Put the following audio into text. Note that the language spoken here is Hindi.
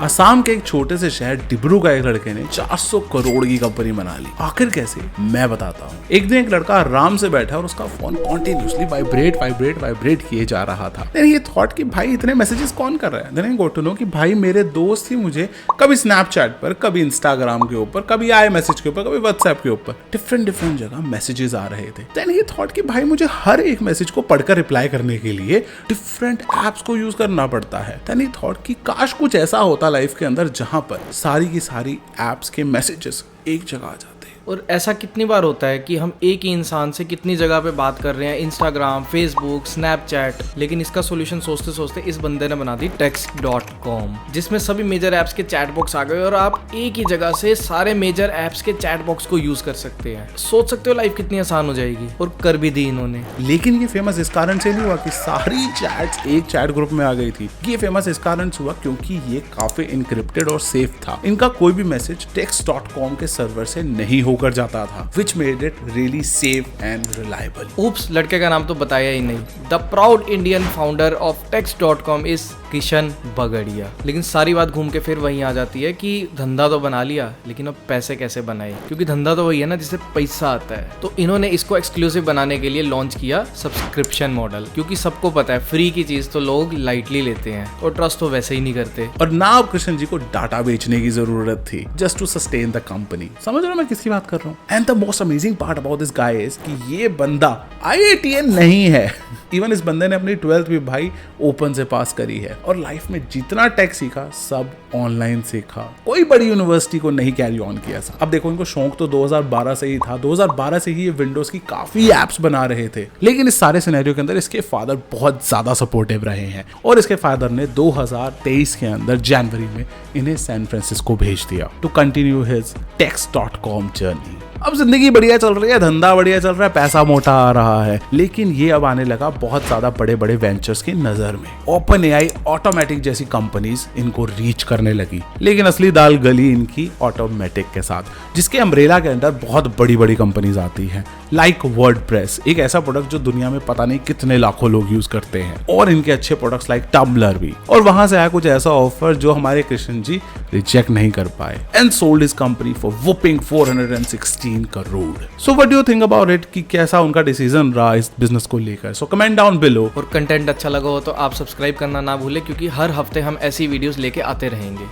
असम के एक छोटे से शहर डिब्रू का एक लड़के ने 400 करोड़ की कंपनी बना ली। आखिर कैसे, मैं बताता हूँ। एक दिन एक लड़का आराम से बैठा और उसका फोन कॉन्टिन्यूसली वाइब्रेट किए जा रहा था। देन ये थॉट कि भाई इतने मैसेजेस कौन कर रहा है। देन गॉट टू नो कि भाई मेरे दोस्त ही मुझे कभी स्नैपचैट पर, कभी इंस्टाग्राम के ऊपर, कभी आई मैसेज के ऊपर, कभी व्हाट्सएप के ऊपर डिफरेंट जगह मैसेजेस आ रहे थे। देन ये थॉट कि भाई मुझे हर एक मैसेज को पढ़कर रिप्लाई करने के लिए डिफरेंट एप्स को यूज करना पड़ता है। देन ये थॉट कि काश कुछ ऐसा होता लाइफ के अंदर जहां पर सारी की सारी एप्स के मैसेजेस एक जगह आ जाते हैं। और ऐसा कितनी बार होता है कि हम एक ही इंसान से कितनी जगह पे बात कर रहे हैं, इंस्टाग्राम, फेसबुक, स्नैपचैट, लेकिन इसका सोल्यूशन सोचते सोचते इस बंदे ने बना दी text.com, जिसमें सभी मेजर ऐप्स के चैट बॉक्स आ गए और आप एक ही जगह से सारे मेजर ऐप्स के चैट बॉक्स को यूज कर सकते हैं। सोच सकते हो लाइफ कितनी आसान हो जाएगी, और कर भी दी इन्होंने। लेकिन ये फेमस इस कारण से नहीं हुआ कि सारी चैट्स एक चैट ग्रुप में आ गई थी। ये फेमस इस कारण से हुआ क्योंकि ये काफी इनक्रिप्टेड और सेफ था। इनका कोई भी मैसेज text.com के सर्वर से नहीं होकर जाता था, which made it really safe and reliable. Oops, लड़के का नाम तो बताया ही नहीं। The proud Indian founder of text.com is Kishan Bagadia. लेकिन सारी बात घूम के फिर वहीं आ जाती है कि धंधा तो बना लिया, लेकिन अब पैसे कैसे बनाए, क्योंकि धंधा तो वही है ना जिससे पैसा आता है। तो इन्होंने इसको एक्सक्लूसिव बनाने के लिए लॉन्च किया सब्सक्रिप्शन मॉडल, क्योंकि सबको पता है फ्री की चीज तो लोग लाइटली लेते हैं और ट्रस्ट तो वैसे ही नहीं करते। और ना अब कृष्ण जी को डाटा बेचने की जरूरत थी just to sustain the company. समझ रहे हो मैं किसकी बात कर रहा हूँ? And the most amazing part about this guy is कि ये बंदा IITian नहीं है। इवन इस बंदे ने अपनी 12th भी भाई ओपन से पास करी है और लाइफ में जितना टेक सीखा सब ऑनलाइन सीखा। कोई बड़ी यूनिवर्सिटी को नहीं कैरी ऑन किया था। अब देखो इनको शौक तो 2012 से ही था। 2012 से ही ये विंडोज की काफी एप्स बना रहे थे। लेकिन इस सारे सिनेरियो के अंदर इसके फादर बहुत ज्यादा सपोर्टिव रहे हैं और इसके फादर ने 2023 के अंदर जनवरी में इन्हें सैन फ्रांसिस्को भेज दिया to continue his text.com journey. अब जिंदगी बढ़िया चल रही है, धंधा बढ़िया चल रहा है, पैसा मोटा आ रहा है, लेकिन ये अब आने लगा बहुत ज्यादा बड़े बड़े वेंचर्स की नजर में। OpenAI, ऑटोमेटिक जैसी कंपनीज इनको रीच करने लगी, लेकिन असली दाल गली इनकी ऑटोमेटिक के साथ, जिसके अम्ब्रेला के अंदर बहुत बड़ी बड़ी कंपनीज आती हैं लाइक वर्डप्रेस, एक ऐसा प्रोडक्ट जो दुनिया में पता नहीं कितने लाखों लोग यूज करते हैं, और इनके अच्छे प्रोडक्ट्स लाइक टम्बलर भी। और वहां से आया कुछ ऐसा ऑफर जो हमारे कृष्ण जी रिजेक्ट नहीं कर पाए and sold his company for whopping 416 crore. So what do you think about it कि कैसा उनका डिसीजन रहा इस बिजनेस को लेकर? So comment down below. और कंटेंट अच्छा लगा हो तो आप सब्सक्राइब करना ना भूलें, क्योंकि हर हफ्ते हम ऐसी वीडियोस लेके आते रहेंगे।